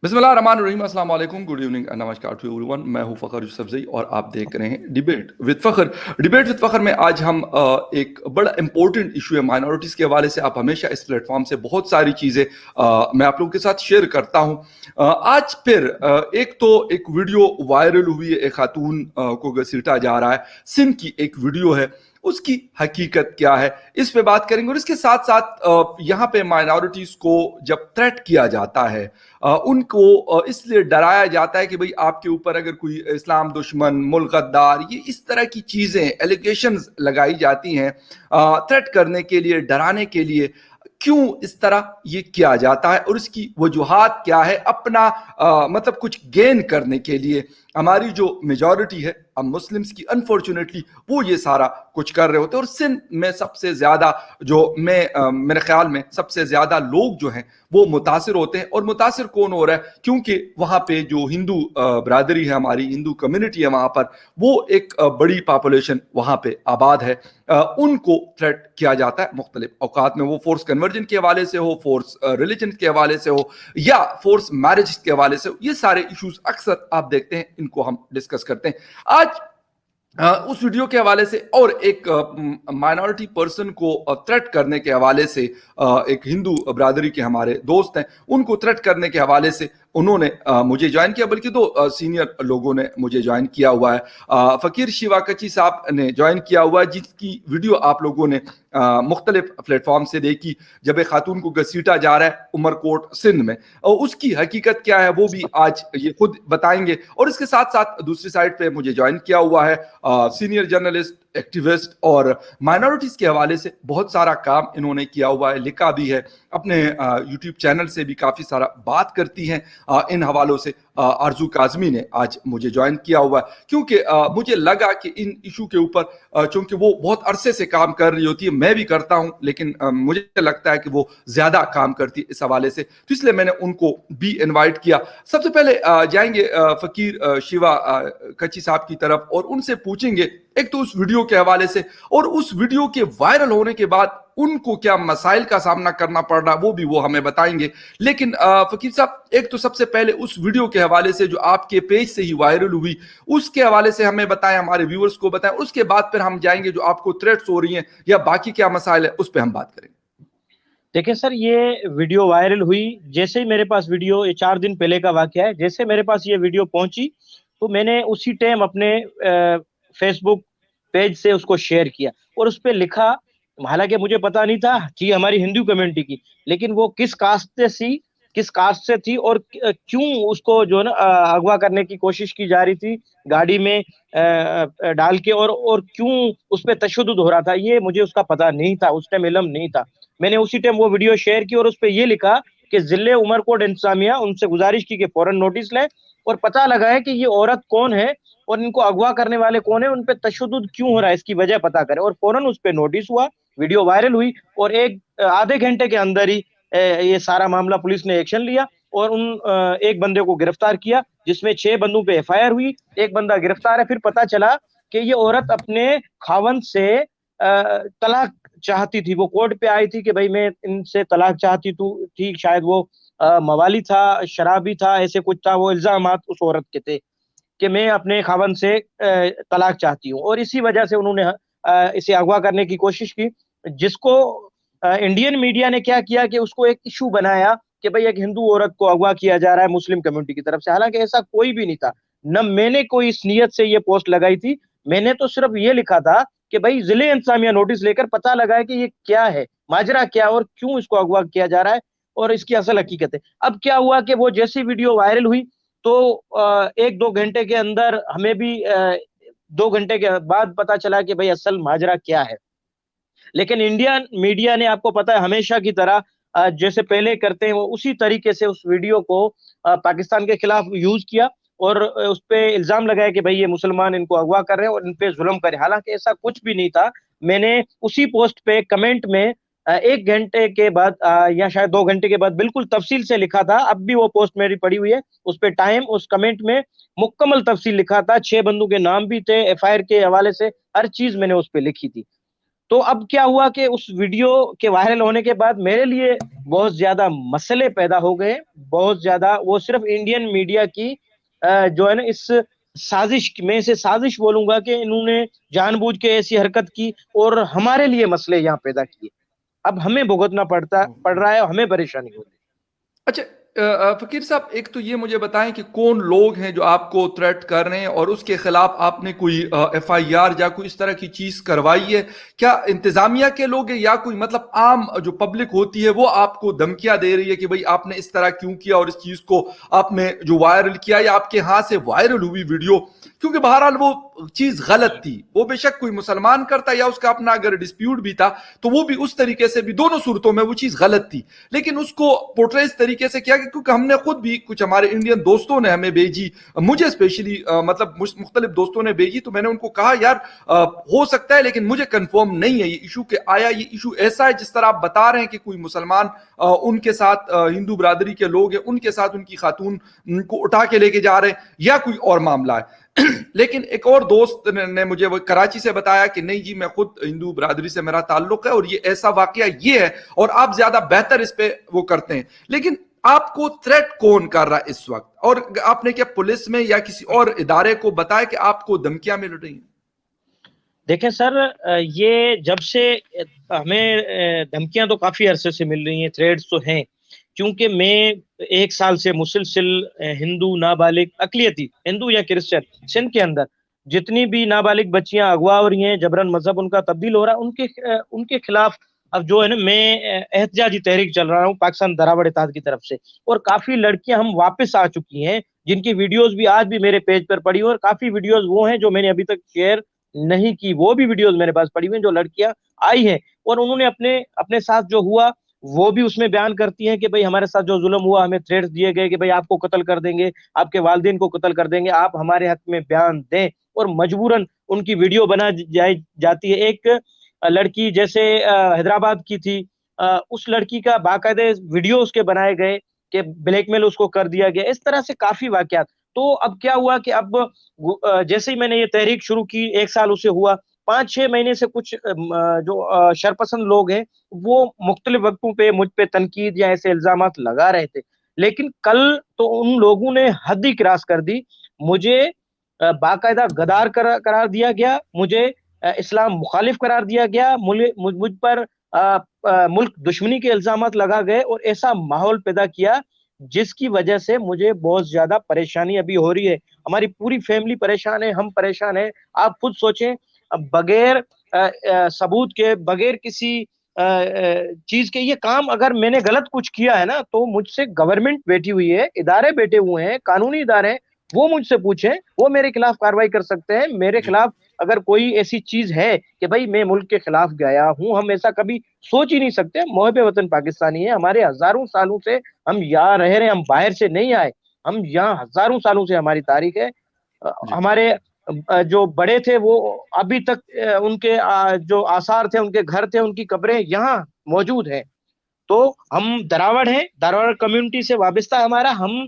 بسم اللہ الرحمن الرحیم، السلام علیکم، گڈ ایوننگ، نمسکار ٹو ایوری ون۔ میں ہوں فخر یوسف زئی اور آپ دیکھ رہے ہیں ڈیبیٹ وتھ فخر۔ ڈیبیٹ وتھ فخر میں آج ہم ایک بڑا امپورٹنٹ ایشو ہے مائنورٹیز کے حوالے سے۔ آپ ہمیشہ اس پلیٹ فارم سے بہت ساری چیزیں میں آپ لوگوں کے ساتھ شیئر کرتا ہوں۔ آج پھر ایک ویڈیو وائرل ہوئی ہے، ایک خاتون کو گھسیٹا جا رہا ہے، سندھ کی ایک ویڈیو ہے، اس کی حقیقت کیا ہے اس پہ بات کریں گے۔ اور اس کے ساتھ ساتھ یہاں پہ مائنورٹیز کو جب تھریٹ کیا جاتا ہے، ان کو اس لیے ڈرایا جاتا ہے کہ بھئی آپ کے اوپر اگر کوئی اسلام دشمن، ملک غدار، یہ اس طرح کی چیزیں ایلیگیشنز لگائی جاتی ہیں تھریٹ کرنے کے لیے، ڈرانے کے لیے، کیوں اس طرح یہ کیا جاتا ہے اور اس کی وجوہات کیا ہے؟ اپنا مطلب کچھ گین کرنے کے لیے ہماری جو میجورٹی ہے اب مسلمز کی، انفارچونیٹلی وہ یہ سارا کچھ کر رہے ہوتے ہیں۔ اور سندھ میں سب سے زیادہ میرے خیال میں سب سے زیادہ لوگ جو ہیں وہ متاثر ہوتے ہیں۔ اور متاثر کون ہو رہا ہے؟ کیونکہ وہاں پہ جو ہندو برادری ہے، ہماری ہندو کمیونٹی ہے وہاں پر، وہ ایک بڑی پاپولیشن وہاں پہ آباد ہے، ان کو تھریٹ کیا جاتا ہے مختلف اوقات میں، وہ فورس کنورجن کے حوالے سے ہو، فورس ریلیجن کے حوالے سے ہو، یا فورس میرج کے حوالے سے ہو۔ یہ سارے ایشوز اکثر آپ دیکھتے ہیں، ان کو ہم ڈسکس کرتے ہیں آج اس ویڈیو کے حوالے سے۔ اور ایک مائنورٹی پرسن کو تھریٹ کرنے کے حوالے سے، ایک ہندو برادری کے ہمارے دوست ہیں، ان کو تھریٹ کرنے کے حوالے سے انہوں نے مجھے جوائن کیا، بلکہ دو سینئر لوگوں نے مجھے جوائن کیا ہوا ہے۔ فقیر شیوا کچی صاحب نے جوائن کیا ہوا ہے، جس کی ویڈیو آپ لوگوں نے مختلف پلیٹ فارم سے دیکھی، جب ایک خاتون کو گھسیٹا جا رہا ہے عمر کوٹ سندھ میں، اور اس کی حقیقت کیا ہے وہ بھی آج یہ خود بتائیں گے۔ اور اس کے ساتھ ساتھ دوسری سائڈ پہ مجھے جوائن کیا ہوا ہے سینئر جرنلسٹ، ایکٹیوسٹ، اور مائنورٹیز کے حوالے سے بہت سارا کام انہوں نے کیا ہوا ہے، لکھا بھی ہے، اپنے یوٹیوب چینل سے بھی کافی سارا بات کرتی ہیں ان حوالوں سے۔ آرزو کاظمی نے آج مجھے جوائن کیا ہوا ہے، کیونکہ مجھے لگا کہ ان ایشو کے اوپر، چونکہ وہ بہت عرصے سے کام کر رہی ہوتی ہے، میں بھی کرتا ہوں، لیکن مجھے لگتا ہے کہ وہ زیادہ کام کرتی ہے اس حوالے سے، تو اس لیے میں نے ان کو بھی انوائٹ کیا۔ سب سے پہلے جائیں گے فقیر شیوا کچی صاحب کی طرف، اور ان سے پوچھیں گے ایک تو اس ویڈیو کے حوالے سے، اور اس ویڈیو کے وائرل ہونے کے بعد ان کو کیا مسائل کا سامنا کرنا پڑ رہا، وہ بھی وہ ہمیں بتائیں گے۔ لیکن فقیر صاحب، ایک تو سب سے پہلے اس ویڈیو کے حوالے سے جو آپ کے پیج سے ہی وائرل ہوئی، اس کے حوالے سے ہمیں بتائیں، ہمارے ویورز کو بتائیں، اس کے بعد پھر ہم جائیں گے جو آپ کو تھریٹس ہو رہی ہیں یا باقی کیا مسائل ہے اس پہ ہم بات کریں گے۔ دیکھیں سر، یہ ویڈیو وائرل ہوئی جیسے ہی میرے پاس ویڈیو، یہ 4 دن پہلے کا واقعہ ہے، جیسے میرے پاس یہ ویڈیو پہنچی تو میں نے اسی ٹائم اپنے فیس بک پیج سے اس کو شیئر کیا اور اس پہ لکھا، حالانکہ مجھے پتا نہیں تھا کہ ہماری ہندو کمیونٹی کی، لیکن وہ کس کاسٹ سے تھی اور کیوں اس کو جو ہے نا اغوا کرنے کی کوشش کی جا رہی تھی گاڑی میں ڈال کے، اور کیوں اس پہ تشدد ہو رہا تھا، یہ مجھے اس کا پتا نہیں تھا، اس ٹائم علم نہیں تھا۔ میں نے اسی ٹائم وہ ویڈیو شیئر کی اور اس پہ یہ لکھا کہ ضلع عمر کوٹ انتظامیہ ان سے گزارش کی کہ فوراً نوٹس لیں اور پتہ لگائے کہ یہ عورت کون ہے اور ان کو اغوا کرنے والے کون ہیں، ان پہ تشدد کیوں ہو رہا ہے، اس کی وجہ پتہ کرے۔ اور فوراً اس پہ نوٹس ہوا، ویڈیو وائرل ہوئی، اور آدھے گھنٹے کے اندر ہی یہ سارا معاملہ پولیس نے ایکشن لیا اور ایک بندے کو گرفتار کیا، جس میں 6 بندوں پہ ایف آئی آر ہوئی، ایک بندہ گرفتار ہے۔ پھر پتہ چلا کہ یہ عورت اپنے خاوند سے طلاق چاہتی تھی، وہ کورٹ پہ آئی تھی کہ بھائی میں ان سے طلاق چاہتی تھی، شاید وہ موالی تھا، شرابی تھا، ایسے کچھ تھا، وہ الزامات اس عورت کے تھے کہ میں اپنے خاوند سے طلاق چاہتی ہوں، اور اسی وجہ سے انہوں نے اسے اغوا کرنے کی کوشش کی، جس کو انڈین میڈیا نے کیا کیا کہ اس کو ایک ایشو بنایا کہ بھئی ایک ہندو عورت کو اغوا کیا جا رہا ہے مسلم کمیونٹی کی طرف سے، حالانکہ ایسا کوئی بھی نہیں تھا، نہ میں نے کوئی اس نیت سے یہ پوسٹ لگائی تھی، میں نے تو صرف یہ لکھا تھا کہ بھئی ضلع انتظامیہ نوٹس لے کر پتہ لگائے کہ یہ کیا ہے، ماجرا کیا اور کیوں اس کو اغوا کیا جا رہا ہے اور اس کی اصل حقیقت ہے۔ اب کیا ہوا کہ وہ جیسی ویڈیو وائرل ہوئی تو 1-2 گھنٹے کے اندر ہمیں بھی 2 گھنٹے کے بعد پتا چلا کہ بھئی اصل ماجرا کیا ہے۔ لیکن انڈین میڈیا نے، آپ کو پتا ہے، ہمیشہ کی طرح جیسے پہلے کرتے ہیں وہ اسی طریقے سے اس ویڈیو کو پاکستان کے خلاف یوز کیا اور اس پہ الزام لگایا کہ بھئی یہ مسلمان ان کو اغوا کر رہے ہیں اور ان پہ ظلم کر رہے ہیں، حالانکہ ایسا کچھ بھی نہیں تھا۔ میں نے اسی پوسٹ پہ کمنٹ میں 1 گھنٹے کے بعد یا شاید 2 گھنٹے کے بعد بالکل تفصیل سے لکھا تھا، اب بھی وہ پوسٹ میری پڑی ہوئی ہے، اس پہ ٹائم، اس کمنٹ میں مکمل تفصیل لکھا تھا، 6 بندوں کے نام بھی تھے، ایف آئی آر کے حوالے سے ہر چیز میں نے اس پہ لکھی تھی۔ تو اب کیا ہوا کہ اس ویڈیو کے وائرل ہونے کے بعد میرے لیے بہت زیادہ مسئلے پیدا ہو گئے، بہت زیادہ، وہ صرف انڈین میڈیا کی جو ہے نا اس سازش میں سے سازش بولوں گا کہ انہوں نے جان بوجھ کے ایسی حرکت کی اور ہمارے لیے مسئلے یہاں پیدا کیے. اب ہمیں بھگتنا پڑ رہا ہے اور ہمیں پریشانی ہو رہی ہے. اچھا فقیر صاحب، ایک تو یہ مجھے بتائیں کہ کون لوگ ہیں جو آپ کو تھریٹ کر رہے ہیں اور اس کے خلاف آپ نے کوئی ایف آئی آر یا کوئی اس طرح کی چیز کروائی ہے؟ کیا انتظامیہ کے لوگ ہیں یا کوئی مطلب عام جو پبلک ہوتی ہے وہ آپ کو دھمکیاں دے رہی ہے کہ بھئی آپ نے اس طرح کیوں کیا اور اس چیز کو آپ نے جو وائرل کیا یا آپ کے ہاں سے وائرل ہوئی ویڈیو؟ کیونکہ بہرحال وہ چیز غلط تھی، وہ بے شک کوئی مسلمان کرتا یا اس کا اپنا اگر ڈسپیوٹ بھی تھا تو وہ بھی اس طریقے سے بھی، دونوں صورتوں میں وہ چیز غلط تھی، لیکن اس کو پورٹرے اس طریقے سے کیا کہ کیونکہ ہم نے خود بھی کچھ ہمارے انڈین دوستوں نے ہمیں بھیجی، مجھے اسپیشلی مطلب مختلف دوستوں نے بھیجی، تو میں نے ان کو کہا یار ہو سکتا ہے لیکن مجھے کنفرم نہیں ہے یہ ایشو کہ آیا یہ ایشو ایسا ہے جس طرح آپ بتا رہے ہیں کہ کوئی مسلمان ان کے ساتھ ہندو برادری کے لوگ ہیں ان کے ساتھ ان کی خاتون کو اٹھا کے لے کے جا رہے ہیں یا کوئی اور معاملہ ہے. لیکن ایک اور دوست نے مجھے وہ کراچی سے بتایا کہ نہیں جی میں خود ہندو برادری سے میرا تعلق ہے اور یہ ایسا واقعہ یہ ہے اور آپ زیادہ بہتر اس پہ وہ کرتے ہیں. لیکن آپ کو تھریٹ کون کر رہا ہے اس وقت، اور آپ نے کیا پولیس میں یا کسی اور ادارے کو بتایا کہ آپ کو دھمکیاں مل رہی ہیں؟ دیکھیں سر، یہ جب سے ہمیں دھمکیاں تو کافی عرصے سے مل رہی ہیں، تھریڈز تو ہیں، کیونکہ میں 1 سال سے مسلسل ہندو نابالغ اقلیتی ہندو یا کرسچن سندھ کے اندر جتنی بھی نابالغ بچیاں اغوا ہو رہی ہیں، جبرن مذہب ان کا تبدیل ہو رہا ہے، ان کے خلاف اب جو ہے نا میں احتجاجی تحریک چل رہا ہوں پاکستان دراوڑ اتحاد کی طرف سے. اور کافی لڑکیاں ہم واپس آ چکی ہیں جن کی ویڈیوز بھی آج بھی میرے پیج پر پڑی ہوئی، اور کافی ویڈیوز وہ ہیں جو میں نے ابھی تک شیئر نہیں کی، وہ بھی ویڈیوز میرے پاس پڑی ہوئی ہیں جو لڑکیاں آئی ہیں اور انہوں نے اپنے ساتھ جو ہوا وہ بھی اس میں بیان کرتی ہیں کہ بھئی ہمارے ساتھ جو ظلم ہوا، ہمیں تھریٹس دیے گئے کہ بھئی آپ کو قتل کر دیں گے، آپ کے والدین کو قتل کر دیں گے، آپ ہمارے حق میں بیان دیں، اور مجبوراً ان کی ویڈیو بنا جاتی ہے. ایک لڑکی جیسے حیدرآباد کی تھی، اس لڑکی کا باقاعدہ ویڈیو اس کے بنائے گئے کہ بلیک میل اس کو کر دیا گیا. اس طرح سے کافی واقعات. تو اب کیا ہوا کہ اب جیسے ہی میں نے یہ تحریک شروع کی، 1 سال اسے ہوا، 5-6 مہینے سے کچھ جو شرپسند لوگ ہیں وہ مختلف وقتوں پہ مجھ پہ تنقید یا ایسے الزامات لگا رہے تھے. لیکن کل تو ان لوگوں نے حد ہی کراس کر دی، مجھے باقاعدہ غدار قرار دیا گیا، مجھے اسلام مخالف قرار دیا گیا، مجھ پر ملک دشمنی کے الزامات لگا گئے اور ایسا ماحول پیدا کیا جس کی وجہ سے مجھے بہت زیادہ پریشانی ابھی ہو رہی ہے. ہماری پوری فیملی پریشان ہے، ہم پریشان ہیں. آپ خود سوچیں، بغیر ثبوت کے، بغیر کسی چیز کے یہ کام اگر میں نے غلط کچھ کیا ہے نا تو مجھ سے گورنمنٹ بیٹھی ہوئی ہے، ادارے بیٹھے ہوئے ہیں، قانونی ادارے ہیں، وہ مجھ سے پوچھیں، وہ میرے خلاف کاروائی کر سکتے ہیں. میرے جی خلاف اگر کوئی ایسی چیز ہے کہ بھائی میں ملک کے خلاف گیا ہوں، ہم ایسا کبھی سوچ ہی نہیں سکتے. محب وطن پاکستانی ہے، ہمارے ہزاروں سالوں سے ہم یہاں رہ رہے ہیں، ہم باہر سے نہیں آئے، ہم یہاں ہزاروں سالوں سے ہماری تاریخ ہے. جی ہمارے جو بڑے تھے وہ ابھی تک ان کے جو آثار تھے، ان کے گھر تھے، ان کی قبریں یہاں موجود ہیں. تو ہم دراوڑ ہیں، دراوڑ کمیونٹی سے وابستہ ہے ہمارا. ہم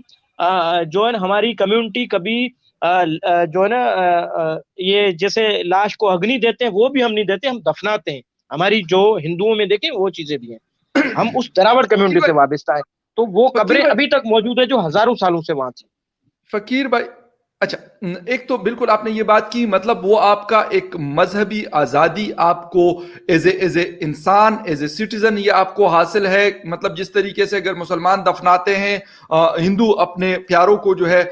جو ہے نا ہماری کمیونٹی کبھی جو ہے نا یہ جیسے لاش کو اگنی دیتے ہیں وہ بھی ہم نہیں دیتے، ہم دفناتے ہیں. ہماری جو ہندوؤں میں دیکھیں وہ چیزیں بھی ہیں. ہم اس دراوڑ فقیر کمیونٹی سے بھائی، وابستہ ہے. تو وہ فقیر قبریں بھائی، ابھی تک موجود ہے جو ہزاروں سالوں سے وہاں تھی. فقیر بھائی، اچھا ایک تو بالکل آپ نے یہ بات کی، مطلب وہ آپ کا ایک مذہبی آزادی آپ کو ایز اے انسان، ایز اے سٹیزن یہ آپ کو حاصل ہے. مطلب جس طریقے سے اگر مسلمان دفناتے ہیں، ہندو اپنے پیاروں کو جو ہے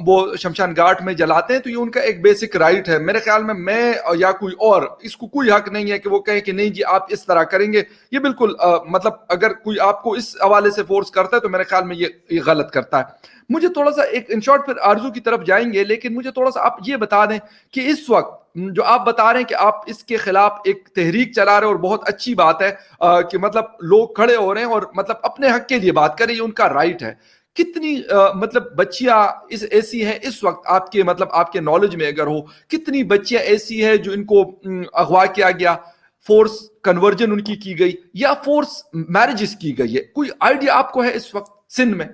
وہ شمشان گھاٹ میں جلاتے ہیں، تو یہ ان کا ایک بیسک رائٹ ہے. میرے خیال میں یا کوئی اور اس کو کوئی حق نہیں ہے کہ وہ کہیں کہ نہیں جی آپ اس طرح کریں گے. یہ بالکل مطلب اگر کوئی آپ کو اس حوالے سے فورس کرتا ہے تو میرے خیال میں یہ غلط کرتا ہے. مجھے تھوڑا سا ایک ان شارٹ پھر آرزو کی طرف جائیں گے، لیکن مجھے تھوڑا سا آپ یہ بتا دیں کہ اس وقت جو آپ بتا رہے ہیں کہ آپ اس کے خلاف ایک تحریک چلا رہے ہیں، اور بہت اچھی بات ہے کہ مطلب لوگ کھڑے ہو رہے ہیں اور مطلب اپنے حق کے لیے بات کریں، یہ ان کا رائٹ ہے. کتنی مطلب بچیاں ایسی ہیں اس وقت آپ کے مطلب آپ کے نالج میں اگر ہو، کتنی بچیاں ایسی ہیں جو ان کو اغوا کیا گیا، فورس کنورجن ان کی گئی یا فورس میرجز کی گئی ہے؟ کوئی آئیڈیا آپ کو ہے اس وقت سندھ میں؟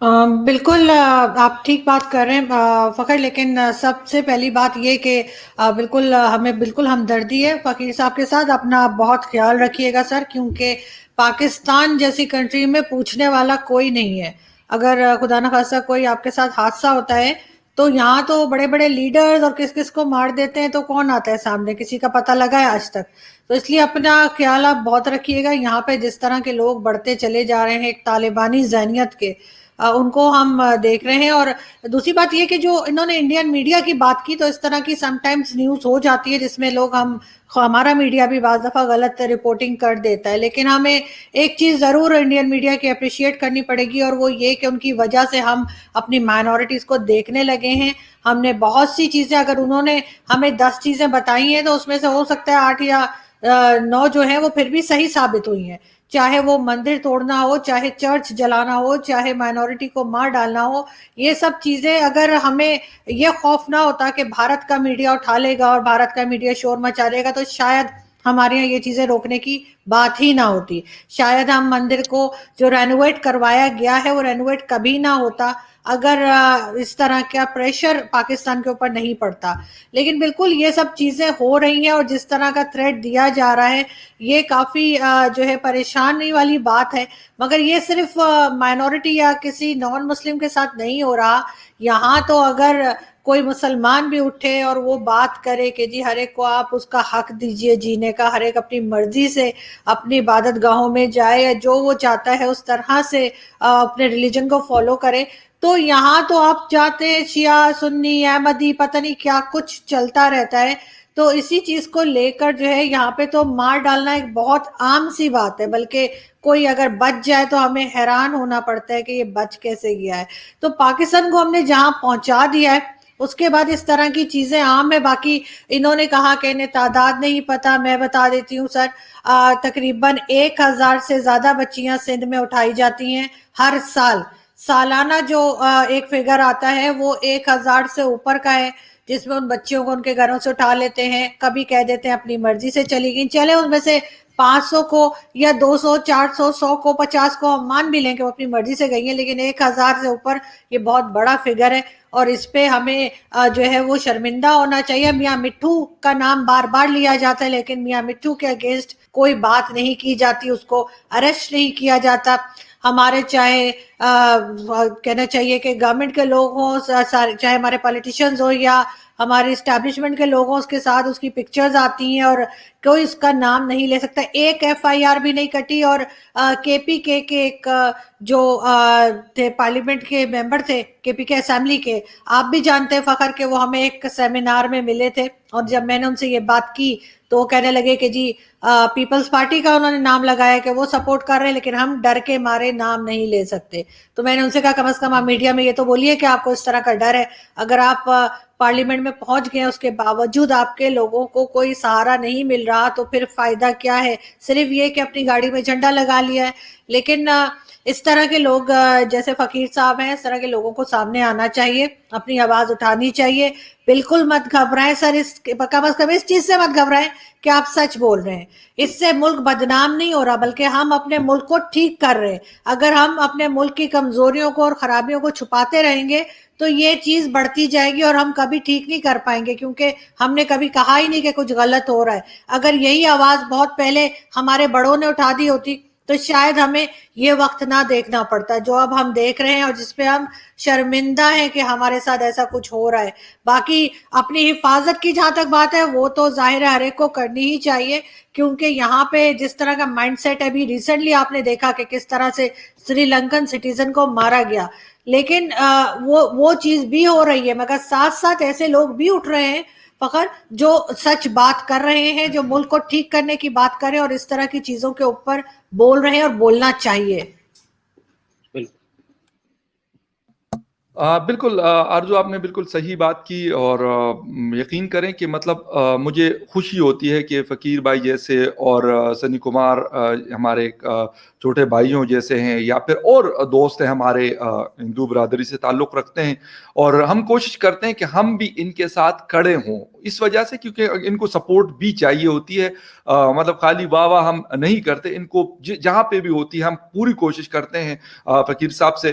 بالکل آپ ٹھیک بات کر رہے ہیں فخر، لیکن سب سے پہلی بات یہ کہ بالکل ہمیں بالکل ہمدردی ہے فقیر صاحب کے ساتھ. اپنا بہت خیال رکھیے گا سر، کیونکہ پاکستان جیسی کنٹری میں پوچھنے والا کوئی نہیں ہے. اگر خدا نخواستہ کوئی آپ کے ساتھ حادثہ ہوتا ہے تو یہاں تو بڑے بڑے لیڈرز اور کس کس کو مار دیتے ہیں تو کون آتا ہے سامنے؟ کسی کا پتہ لگا ہے آج تک؟ تو اس لیے اپنا خیال آپ بہت رکھیے گا. یہاں پہ جس طرح کے لوگ بڑھتے چلے جا رہے ہیں ایک طالبانی ذہنیت کے، ان کو ہم دیکھ رہے ہیں. اور دوسری بات یہ کہ جو انہوں نے انڈین میڈیا کی بات کی، تو اس طرح کی سم ٹائمز نیوز ہو جاتی ہے جس میں لوگ ہمارا میڈیا بھی بعض دفعہ غلط رپورٹنگ کر دیتا ہے. لیکن ہمیں ایک چیز ضرور انڈین میڈیا کی اپریشیٹ کرنی پڑے گی، اور وہ یہ کہ ان کی وجہ سے ہم اپنی مائنورٹیز کو دیکھنے لگے ہیں. ہم نے بہت سی چیزیں، اگر انہوں نے ہمیں 10 چیزیں بتائی ہیں تو اس میں سے ہو سکتا ہے 8 یا 9 جو ہیں وہ پھر بھی صحیح ثابت ہوئی ہیں. چاہے وہ مندر توڑنا ہو، چاہے چرچ جلانا ہو، چاہے مائنورٹی کو مار ڈالنا ہو، یہ سب چیزیں اگر ہمیں یہ خوف نہ ہوتا کہ بھارت کا میڈیا اٹھا لے گا اور بھارت کا میڈیا شور مچا دے گا، تو شاید ہمارے یہاں یہ چیزیں روکنے کی بات ہی نہ ہوتی. شاید ہم مندر کو جو رینوویٹ کروایا گیا ہے وہ رینوویٹ کبھی نہ ہوتا اگر اس طرح کا پریشر پاکستان کے اوپر نہیں پڑتا. لیکن بالکل یہ سب چیزیں ہو رہی ہیں، اور جس طرح کا تھریٹ دیا جا رہا ہے یہ کافی جو ہے پریشانی والی بات ہے. مگر یہ صرف مائنورٹی یا کسی نان مسلم کے ساتھ نہیں ہو رہا. یہاں تو اگر کوئی مسلمان بھی اٹھے اور وہ بات کرے کہ جی ہر ایک کو آپ اس کا حق دیجئے جینے کا، ہر ایک اپنی مرضی سے اپنی عبادت گاہوں میں جائے، جو وہ چاہتا ہے اس طرح سے اپنے ریلیجن کو فالو کرے، تو یہاں تو آپ جاتے ہیں شیعہ سنی احمدی پتہ نہیں کیا کچھ چلتا رہتا ہے. تو اسی چیز کو لے کر جو ہے یہاں پہ تو مار ڈالنا ایک بہت عام سی بات ہے، بلکہ کوئی اگر بچ جائے تو ہمیں حیران ہونا پڑتا ہے کہ یہ بچ کیسے گیا ہے. تو پاکستان کو ہم نے جہاں پہنچا دیا ہے اس کے بعد اس طرح کی چیزیں عام ہے. باقی انہوں نے کہا کہ انہیں تعداد نہیں پتا، میں بتا دیتی ہوں سر. تقریباً 1000 سے زیادہ بچیاں سندھ میں اٹھائی جاتی ہیں ہر سال. سالانہ جو ایک فگر آتا ہے وہ 1000 سے اوپر کا ہے، جس میں ان بچیوں کو ان کے گھروں سے اٹھا لیتے ہیں. کبھی کہہ دیتے ہیں اپنی مرضی سے چلی گئیں، چلے ان میں سے 500 کو یا 200 400 100 کو 50 کو ہم مان بھی لیں کہ وہ اپنی مرضی سے گئی ہیں، لیکن 1000 سے اوپر یہ بہت بڑا فگر ہے. اور اس پہ ہمیں جو ہے وہ شرمندہ ہونا چاہیے. میاں مٹھو کا نام بار بار لیا جاتا ہے، لیکن میاں مٹھو کے اگینسٹ کوئی بات نہیں کی جاتی، اس کو اریسٹ نہیں کیا جاتا. ہمارے چاہے کہنا چاہیے کہ گورنمنٹ کے لوگ ہوں، چاہے ہمارے پالیٹیشنز ہوں یا ہمارے اسٹیبلشمنٹ کے لوگ ہوں، اس کے ساتھ اس کی پکچرز آتی ہیں اور کوئی اس کا نام نہیں لے سکتا. ایک FIR بھی نہیں کٹی. اور KPK کے ایک جو تھے پارلیمنٹ کے ممبر تھے KPK اسمبلی کے، آپ بھی جانتے ہیں فخر کہ وہ ہمیں ایک سیمینار میں ملے تھے، اور جب میں نے ان سے یہ بات کی تو وہ کہنے لگے کہ جی پیپلز پارٹی کا انہوں نے نام لگایا کہ وہ سپورٹ کر رہے ہیں، لیکن ہم ڈر کے مارے نام نہیں لے سکتے. تو میں نے ان سے کہا کم از کم آپ میڈیا میں یہ تو بولیے کہ آپ کو اس طرح کا ڈر ہے. اگر آپ پارلیمنٹ میں پہنچ گئے اس کے باوجود آپ کے لوگوں کو کوئی سہارا نہیں مل رہا تو پھر فائدہ کیا ہے؟ صرف یہ کہ اپنی گاڑی میں جھنڈا لگا لیا ہے. لیکن اس طرح کے لوگ جیسے فقیر صاحب ہیں، اس طرح کے لوگوں کو سامنے آنا چاہیے، اپنی آواز اٹھانی چاہیے. بالکل مت گھبرائیں سر، کم از کم اس چیز سے مت گھبرائیں کہ آپ سچ بول رہے ہیں. اس سے ملک بدنام نہیں ہو رہا، بلکہ ہم اپنے ملک کو ٹھیک کر رہے ہیں. اگر ہم اپنے ملک کی کمزوریوں کو اور خرابیوں کو چھپاتے رہیں گے تو یہ چیز بڑھتی جائے گی اور ہم کبھی ٹھیک نہیں کر پائیں گے، کیونکہ ہم نے کبھی کہا ہی نہیں کہ کچھ غلط ہو رہا ہے. اگر یہی آواز بہت پہلے ہمارے بڑوں نے اٹھا دی ہوتی تو شاید ہمیں یہ وقت نہ دیکھنا پڑتا جو اب ہم دیکھ رہے ہیں، اور جس پہ ہم شرمندہ ہیں کہ ہمارے ساتھ ایسا کچھ ہو رہا ہے. باقی اپنی حفاظت کی جہاں تک بات ہے وہ تو ظاہر ہے ہر ایک کو کرنی ہی چاہیے، کیونکہ یہاں پہ جس طرح کا مائنڈ سیٹ ہے، ابھی ریسنٹلی آپ نے دیکھا کہ کس طرح سے سری لنکن سٹیزن کو مارا گیا. لیکن وہ چیز بھی ہو رہی ہے، مگر ساتھ ساتھ ایسے لوگ بھی اٹھ رہے ہیں فخر جو سچ بات کر رہے ہیں، جو ملک کو ٹھیک کرنے کی بات کر رہے ہیں اور اس طرح کی چیزوں کے اوپر بول رہے ہیں اور بولنا چاہیے. بالکل آرزو، آپ نے بالکل صحیح بات کی. اور یقین کریں کہ مطلب مجھے خوشی ہوتی ہے کہ فقیر بھائی جیسے اور سنی کمار ہمارے چھوٹے بھائیوں جیسے ہیں، یا پھر اور دوست ہیں ہمارے ہندو برادری سے تعلق رکھتے ہیں، اور ہم کوشش کرتے ہیں کہ ہم بھی ان کے ساتھ کھڑے ہوں. اس وجہ سے کیونکہ ان کو سپورٹ بھی چاہیے ہوتی ہے، مطلب خالی واہ واہ ہم نہیں کرتے، ان کو جہاں پہ بھی ہوتی ہے ہم پوری کوشش کرتے ہیں فقیر صاحب سے